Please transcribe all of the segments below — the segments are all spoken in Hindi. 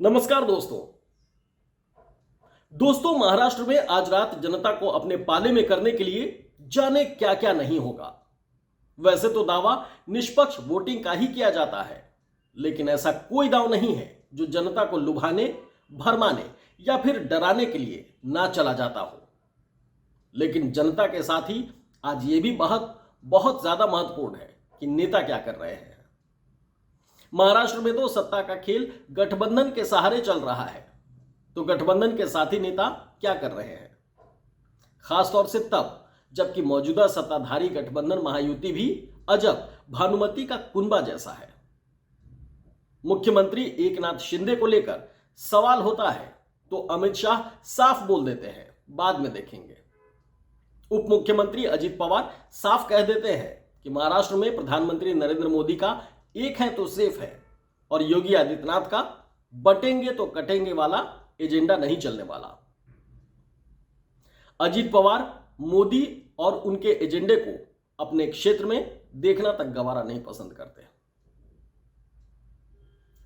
नमस्कार दोस्तों महाराष्ट्र में आज रात जनता को अपने पाले में करने के लिए जाने क्या क्या नहीं होगा। वैसे तो दावा निष्पक्ष वोटिंग का ही किया जाता है, लेकिन ऐसा कोई दांव नहीं है जो जनता को लुभाने, भरमाने या फिर डराने के लिए ना चला जाता हो। लेकिन जनता के साथ ही आज ये भी बहुत ज्यादा महत्वपूर्ण है कि नेता क्या कर रहे हैं। महाराष्ट्र में तो सत्ता का खेल गठबंधन के सहारे चल रहा है, तो गठबंधन के साथी नेता क्या कर रहे हैं, खासतौर से तब जबकि मौजूदा सत्ताधारी गठबंधन महायुति भी अजब भानुमति का कुनबा जैसा है। मुख्यमंत्री एकनाथ शिंदे को लेकर सवाल होता है तो अमित शाह साफ बोल देते हैं, बाद में देखेंगे। उप मुख्यमंत्री अजित पवार साफ कह देते हैं कि महाराष्ट्र में प्रधानमंत्री नरेंद्र मोदी का एक है तो सेफ है और योगी आदित्यनाथ का बटेंगे तो कटेंगे वाला एजेंडा नहीं चलने वाला। अजित पवार मोदी और उनके एजेंडे को अपने क्षेत्र में देखना तक गवारा नहीं पसंद करते।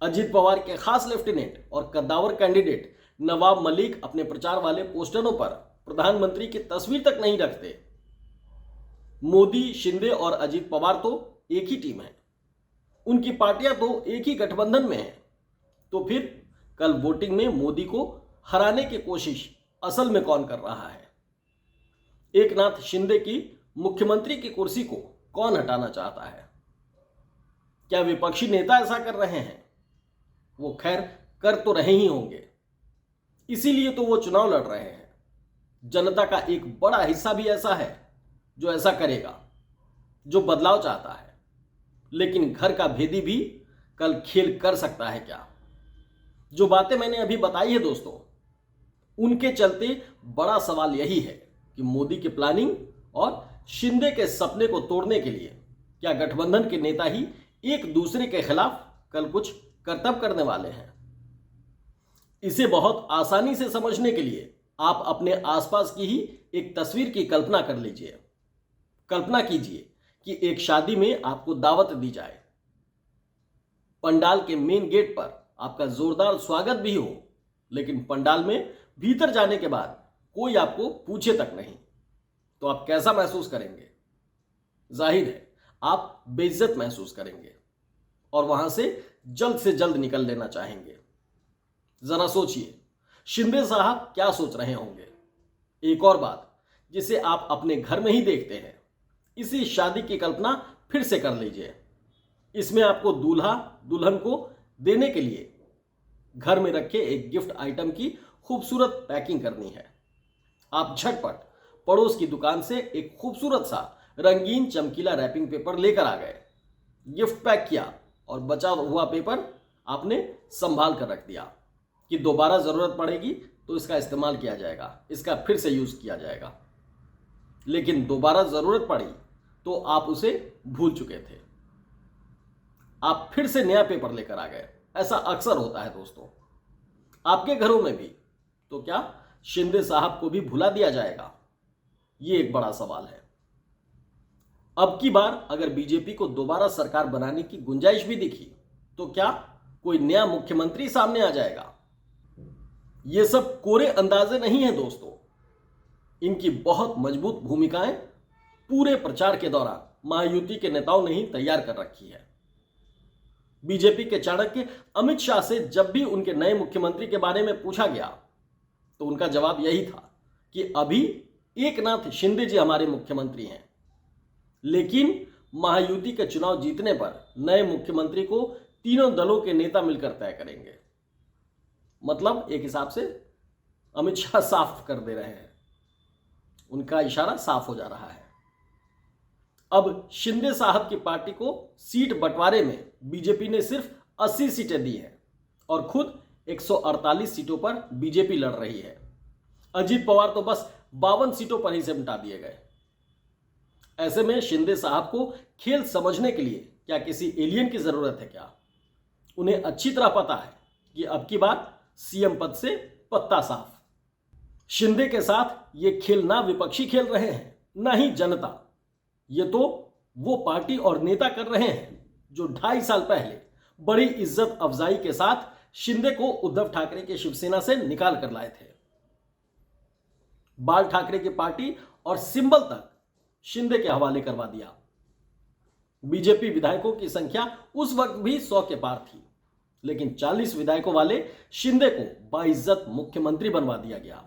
अजित पवार के खास लेफ्टिनेंट और कद्दावर कैंडिडेट नवाब मलिक अपने प्रचार वाले पोस्टरों पर प्रधानमंत्री की तस्वीर तक नहीं रखते। मोदी, शिंदे और अजित पवार तो एक ही टीम है, उनकी पार्टियां तो एक ही गठबंधन में हैं। तो फिर कल वोटिंग में मोदी को हराने की कोशिश असल में कौन कर रहा है? एकनाथ शिंदे की मुख्यमंत्री की कुर्सी को कौन हटाना चाहता है? क्या विपक्षी नेता ऐसा कर रहे हैं? वो खैर कर तो रहे ही होंगे, इसीलिए तो वो चुनाव लड़ रहे हैं। जनता का एक बड़ा हिस्सा भी ऐसा है जो ऐसा करेगा, जो बदलाव चाहता है। लेकिन घर का भेदी भी कल खेल कर सकता है क्या? जो बातें मैंने अभी बताई है दोस्तों, उनके चलते बड़ा सवाल यही है कि मोदी की प्लानिंग और शिंदे के सपने को तोड़ने के लिए क्या गठबंधन के नेता ही एक दूसरे के खिलाफ कल कुछ करतब करने वाले हैं? इसे बहुत आसानी से समझने के लिए आप अपने आसपास की ही एक तस्वीर की कल्पना कर लीजिए। कल्पना कीजिए कि एक शादी में आपको दावत दी जाए, पंडाल के मेन गेट पर आपका जोरदार स्वागत भी हो, लेकिन पंडाल में भीतर जाने के बाद कोई आपको पूछे तक नहीं, तो आप कैसा महसूस करेंगे? जाहिर है आप बेइज्जत महसूस करेंगे और वहां से जल्द निकल लेना चाहेंगे। जरा सोचिए शिंदे साहब क्या सोच रहे होंगे। एक और बात जिसे आप अपने घर में ही देखते हैं, इसी शादी की कल्पना फिर से कर लीजिए। इसमें आपको दूल्हा दुल्हन को देने के लिए घर में रखे एक गिफ्ट आइटम की खूबसूरत पैकिंग करनी है। आप झटपट पड़ोस की दुकान से एक खूबसूरत सा रंगीन चमकीला रैपिंग पेपर लेकर आ गए, गिफ्ट पैक किया और बचा हुआ पेपर आपने संभाल कर रख दिया कि दोबारा जरूरत पड़ेगी तो इसका इस्तेमाल किया जाएगा, इसका फिर से यूज किया जाएगा। लेकिन दोबारा जरूरत पड़ी तो आप उसे भूल चुके थे, आप फिर से नया पेपर लेकर आ गए। ऐसा अक्सर होता है दोस्तों, आपके घरों में भी। तो क्या शिंदे साहब को भी भुला दिया जाएगा? ये एक बड़ा सवाल है। अब की बार अगर बीजेपी को दोबारा सरकार बनाने की गुंजाइश भी दिखी तो क्या कोई नया मुख्यमंत्री सामने आ जाएगा? ये सब कोरे अंदाजे नहीं है दोस्तों, इनकी बहुत मजबूत भूमिकाएं पूरे प्रचार के दौरान महायुति के नेताओं ने ही तैयार कर रखी है। बीजेपी के चाणक्य अमित शाह से जब भी उनके नए मुख्यमंत्री के बारे में पूछा गया तो उनका जवाब यही था कि अभी एकनाथ शिंदे जी हमारे मुख्यमंत्री हैं, लेकिन महायुति के चुनाव जीतने पर नए मुख्यमंत्री को तीनों दलों के नेता मिलकर तय करेंगे। मतलब एक हिसाब से अमित शाह साफ कर दे रहे हैं, उनका इशारा साफ हो जा रहा है। अब शिंदे साहब की पार्टी को सीट बंटवारे में बीजेपी ने सिर्फ 80 सीटें दी हैं और खुद 148 सीटों पर बीजेपी लड़ रही है। अजित पवार तो बस 52 सीटों पर ही से मिटा दिए गए। ऐसे में शिंदे साहब को खेल समझने के लिए क्या किसी एलियन की जरूरत है क्या? उन्हें अच्छी तरह पता है कि अब की बार सीएम पद से पत्ता साफ। शिंदे के साथ ये खेल ना विपक्षी खेल रहे हैं, ना ही जनता। ये तो वो पार्टी और नेता कर रहे हैं जो 2.5 साल पहले बड़ी इज्जत अफजाई के साथ शिंदे को उद्धव ठाकरे की शिवसेना से निकाल कर लाए थे। बाल ठाकरे की पार्टी और सिंबल तक शिंदे के हवाले करवा दिया। बीजेपी विधायकों की संख्या उस वक्त भी 100 के पार थी, लेकिन 40 विधायकों वाले शिंदे को बाइज्जत मुख्यमंत्री बनवा दिया गया,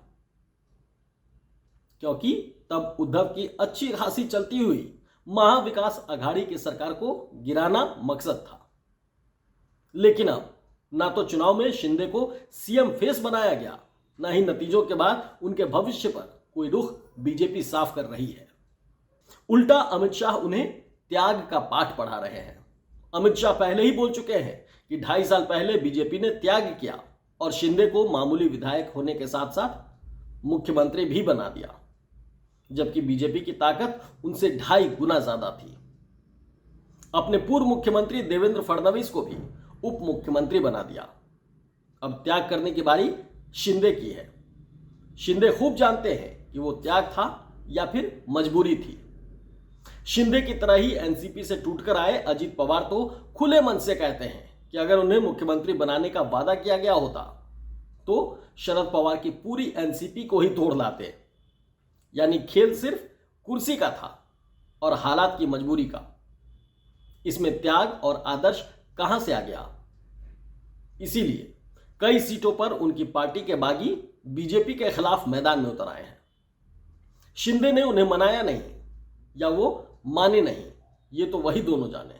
क्योंकि तब उद्धव की अच्छी खासी चलती हुई महाविकास अघाड़ी की सरकार को गिराना मकसद था। लेकिन अब ना तो चुनाव में शिंदे को सीएम फेस बनाया गया, ना ही नतीजों के बाद उनके भविष्य पर कोई रुख बीजेपी साफ कर रही है। उल्टा अमित शाह उन्हें त्याग का पाठ पढ़ा रहे हैं। अमित शाह पहले ही बोल चुके हैं कि 2.5 साल पहले बीजेपी ने त्याग किया और शिंदे को मामूली विधायक होने के साथ साथ मुख्यमंत्री भी बना दिया, जबकि बीजेपी की ताकत उनसे 2.5 गुना ज्यादा थी। अपने पूर्व मुख्यमंत्री देवेंद्र फडणवीस को भी उप मुख्यमंत्री बना दिया। अब त्याग करने की बारी शिंदे की है। शिंदे खूब जानते हैं कि वो त्याग था या फिर मजबूरी थी। शिंदे की तरह ही एनसीपी से टूटकर आए अजीत पवार तो खुले मन से कहते हैं कि अगर उन्हें मुख्यमंत्री बनाने का वादा किया गया होता तो शरद पवार की पूरी एनसीपी को ही तोड़ लाते। यानी खेल सिर्फ कुर्सी का था और हालात की मजबूरी का। इसमें त्याग और आदर्श कहां से आ गया? इसीलिए कई सीटों पर उनकी पार्टी के बागी बीजेपी के खिलाफ मैदान में उतर आए हैं। शिंदे ने उन्हें मनाया नहीं या वो माने नहीं, ये तो वही दोनों जाने।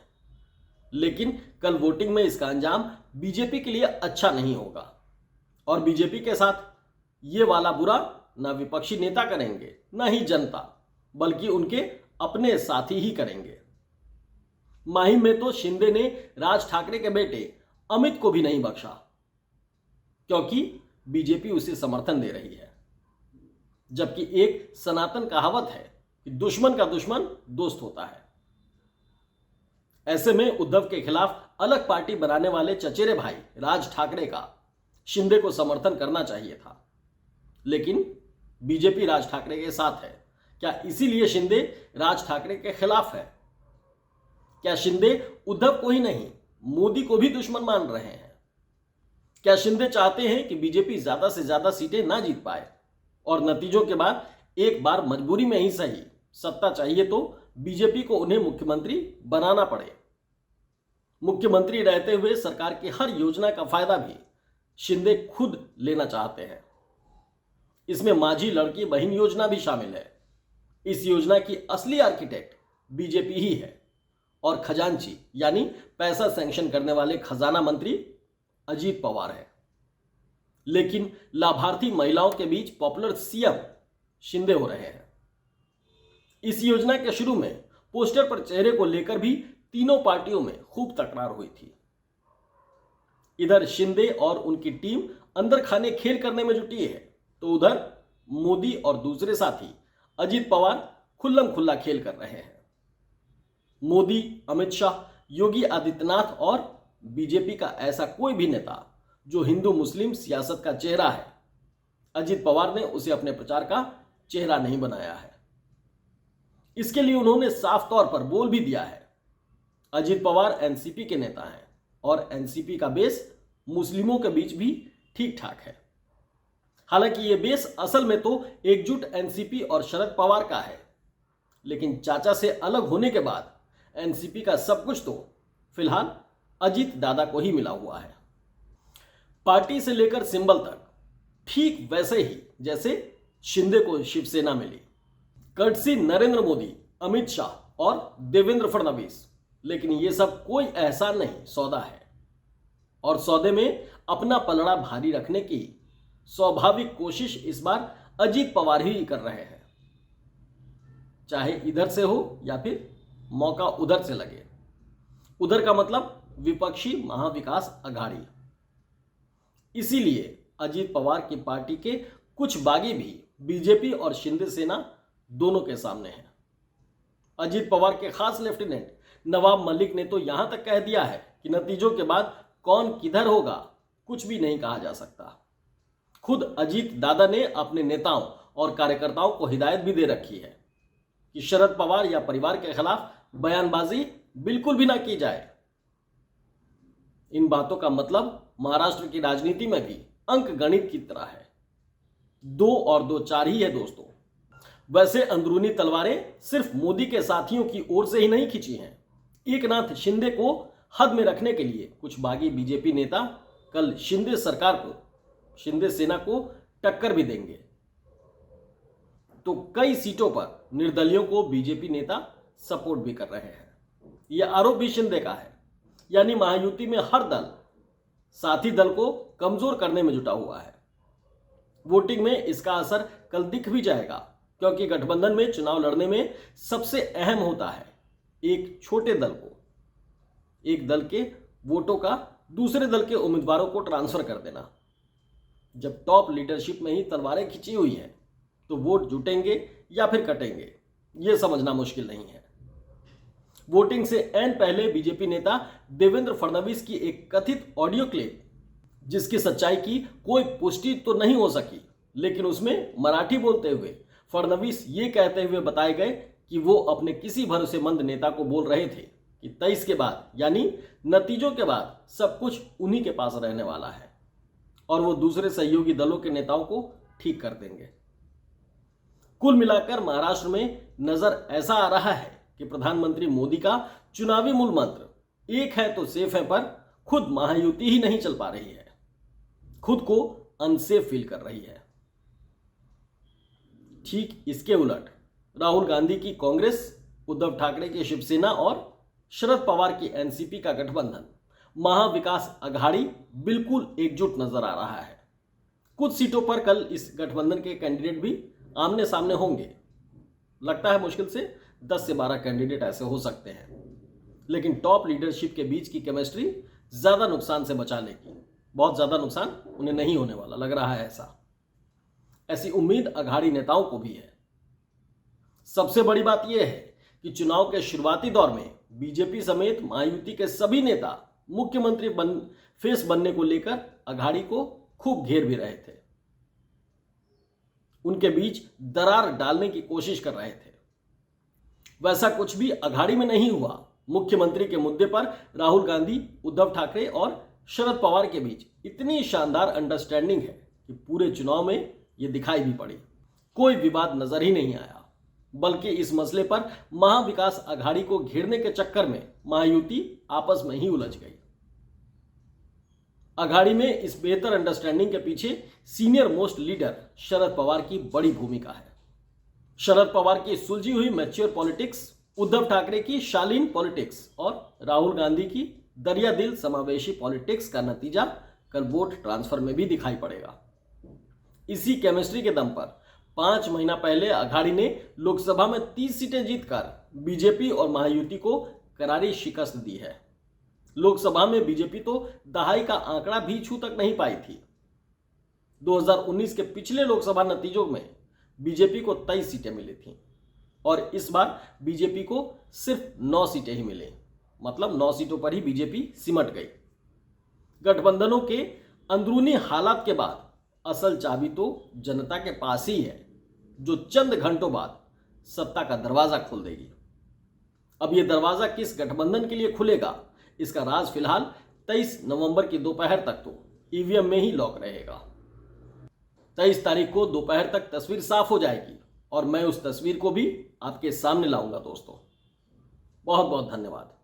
लेकिन कल वोटिंग में इसका अंजाम बीजेपी के लिए अच्छा नहीं होगा और बीजेपी के साथ ये वाला बुरा ना विपक्षी नेता करेंगे ना ही जनता, बल्कि उनके अपने साथी ही करेंगे। माहिम में तो शिंदे ने राज ठाकरे के बेटे अमित को भी नहीं बख्शा, क्योंकि बीजेपी उसे समर्थन दे रही है। जबकि एक सनातन कहावत है कि दुश्मन का दुश्मन दोस्त होता है। ऐसे में उद्धव के खिलाफ अलग पार्टी बनाने वाले चचेरे भाई राज ठाकरे का शिंदे को समर्थन करना चाहिए था, लेकिन बीजेपी राज ठाकरे के साथ है। क्या इसीलिए शिंदे राज ठाकरे के खिलाफ है? क्या शिंदे उद्धव को ही नहीं मोदी को भी दुश्मन मान रहे हैं? क्या शिंदे चाहते हैं कि बीजेपी ज्यादा से ज्यादा सीटें ना जीत पाए और नतीजों के बाद एक बार मजबूरी में ही सही सत्ता चाहिए तो बीजेपी को उन्हें मुख्यमंत्री बनाना पड़े? मुख्यमंत्री रहते हुए सरकार की हर योजना का फायदा भी शिंदे खुद लेना चाहते हैं। इसमें माझी लड़की बहन योजना भी शामिल है। इस योजना की असली आर्किटेक्ट बीजेपी ही है और खजांची यानी पैसा सैंक्शन करने वाले खजाना मंत्री अजीत पवार है। लेकिन लाभार्थी महिलाओं के बीच पॉपुलर सीएम शिंदे हो रहे हैं। इस योजना के शुरू में पोस्टर पर चेहरे को लेकर भी तीनों पार्टियों में खूब तकरार हुई थी। इधर शिंदे और उनकी टीम अंदर खाने खेल करने में जुटी है, तो उधर मोदी और दूसरे साथी अजीत पवार खुल्लम खुल्ला खेल कर रहे हैं। मोदी, अमित शाह, योगी आदित्यनाथ और बीजेपी का ऐसा कोई भी नेता जो हिंदू मुस्लिम सियासत का चेहरा है, अजीत पवार ने उसे अपने प्रचार का चेहरा नहीं बनाया है। इसके लिए उन्होंने साफ तौर पर बोल भी दिया है। अजीत पवार एनसीपी के नेता हैं और एनसीपी का बेस मुस्लिमों के बीच भी ठीक ठाक है। हालांकि यह बेस असल में तो एकजुट एनसीपी और शरद पवार का है, लेकिन चाचा से अलग होने के बाद एनसीपी का सब कुछ तो फिलहाल अजीत दादा को ही मिला हुआ है। पार्टी से लेकर सिंबल तक ठीक वैसे ही जैसे शिंदे को शिवसेना मिली, कर्टसी नरेंद्र मोदी, अमित शाह और देवेंद्र फडणवीस। लेकिन यह सब कोई एहसान नहीं, सौदा है। और सौदे में अपना पलड़ा भारी रखने की स्वाभाविक कोशिश इस बार अजीत पवार ही कर रहे हैं, चाहे इधर से हो या फिर मौका उधर से लगे। उधर का मतलब विपक्षी महाविकास अघाड़ी। इसीलिए अजीत पवार की पार्टी के कुछ बागी भी बीजेपी और शिंदे सेना दोनों के सामने हैं। अजीत पवार के खास लेफ्टिनेंट नवाब मलिक ने तो यहां तक कह दिया है कि नतीजों के बाद कौन किधर होगा कुछ भी नहीं कहा जा सकता। खुद अजीत दादा ने अपने नेताओं और कार्यकर्ताओं को हिदायत भी दे रखी है कि शरद पवार या परिवार के खिलाफ बयानबाजी बिल्कुल भी ना की जाए। इन बातों का मतलब महाराष्ट्र की राजनीति में भी अंक गणित की तरह है। 2 और 2 4 ही है दोस्तों। वैसे अंदरूनी तलवारें सिर्फ मोदी के साथियों की ओर से ही नहीं खिंची हैं। एकनाथ शिंदे को हद में रखने के लिए कुछ बागी बीजेपी नेता कल शिंदे सेना को टक्कर भी देंगे। तो कई सीटों पर निर्दलियों को बीजेपी नेता सपोर्ट भी कर रहे हैं। यह आरोप भी शिंदे का है। यानी महायुति में हर दल साथी दल को कमजोर करने में जुटा हुआ है। वोटिंग में इसका असर कल दिख भी जाएगा, क्योंकि गठबंधन में चुनाव लड़ने में सबसे अहम होता है एक छोटे दल को, एक दल के वोटों का दूसरे दल के उम्मीदवारों को ट्रांसफर कर देना। जब टॉप लीडरशिप में ही तलवारें खिंची हुई हैं, तो वोट जुटेंगे या फिर कटेंगे, यह समझना मुश्किल नहीं है। वोटिंग से ऐन पहले बीजेपी नेता देवेंद्र फडणवीस की एक कथित ऑडियो क्लिप, जिसकी सच्चाई की कोई पुष्टि तो नहीं हो सकी, लेकिन उसमें मराठी बोलते हुए फडणवीस ये कहते हुए बताए गए कि वो अपने किसी भरोसेमंद नेता को बोल रहे थे कि 23 के बाद यानी नतीजों के बाद सब कुछ उन्हीं के पास रहने वाला है और वो दूसरे सहयोगी दलों के नेताओं को ठीक कर देंगे। कुल मिलाकर महाराष्ट्र में नजर ऐसा आ रहा है कि प्रधानमंत्री मोदी का चुनावी मूल मंत्र एक है तो सेफ है पर खुद महायुति ही नहीं चल पा रही है, खुद को अनसेफ फील कर रही है। ठीक इसके उलट राहुल गांधी की कांग्रेस, उद्धव ठाकरे की शिवसेना और शरद पवार की एनसीपी का गठबंधन महाविकास अघाड़ी बिल्कुल एकजुट नजर आ रहा है। कुछ सीटों पर कल इस गठबंधन के कैंडिडेट भी आमने सामने होंगे। लगता है मुश्किल से 10 से 12 कैंडिडेट ऐसे हो सकते हैं, लेकिन टॉप लीडरशिप के बीच की केमिस्ट्री ज्यादा नुकसान से बचा लेगी। बहुत ज्यादा नुकसान उन्हें नहीं होने वाला लग रहा है। ऐसी उम्मीद अघाड़ी नेताओं को भी है। सबसे बड़ी बात यह है कि चुनाव के शुरुआती दौर में बीजेपी समेत महायुति के सभी नेता मुख्यमंत्री फेस बनने को लेकर अघाड़ी को खूब घेर भी रहे थे, उनके बीच दरार डालने की कोशिश कर रहे थे। वैसा कुछ भी अघाड़ी में नहीं हुआ। मुख्यमंत्री के मुद्दे पर राहुल गांधी, उद्धव ठाकरे और शरद पवार के बीच इतनी शानदार अंडरस्टैंडिंग है कि पूरे चुनाव में यह दिखाई भी पड़ी। कोई विवाद नजर ही नहीं आया, बल्कि इस मसले पर महाविकास अघाड़ी को घेरने के चक्कर में महायुति आपस में ही उलझ गई। अघाड़ी में इस बेहतर अंडरस्टैंडिंग के पीछे senior most leader Sharad Pawar की बड़ी भूमिका है। शरद पवार की सुलझी हुई मैच्योर पॉलिटिक्स, उद्धव ठाकरे की शालीन पॉलिटिक्स और राहुल गांधी की दरिया दिल समावेशी पॉलिटिक्स का नतीजा कल वोट ट्रांसफर में भी दिखाई पड़ेगा। इसी केमिस्ट्री के दम पर 5 महीना पहले अघाड़ी ने लोकसभा में 30 सीटें जीतकर बीजेपी और महायुति को करारी शिकस्त दी है। लोकसभा में बीजेपी तो दहाई का आंकड़ा भी छू तक नहीं पाई थी। 2019 के पिछले लोकसभा नतीजों में बीजेपी को 23 सीटें मिली थी और इस बार बीजेपी को सिर्फ 9 सीटें ही मिली। मतलब 9 सीटों पर ही बीजेपी सिमट गई। गठबंधनों के अंदरूनी हालात के बाद असल चाबी तो जनता के पास ही है, जो चंद घंटों बाद सत्ता का दरवाजा खोल देगी। अब यह दरवाजा किस गठबंधन के लिए खुलेगा, इसका राज फिलहाल 23 नवंबर की दोपहर तक तो ईवीएम में ही लॉक रहेगा। 23 तारीख को दोपहर तक तस्वीर साफ हो जाएगी और मैं उस तस्वीर को भी आपके सामने लाऊंगा दोस्तों। बहुत बहुत धन्यवाद।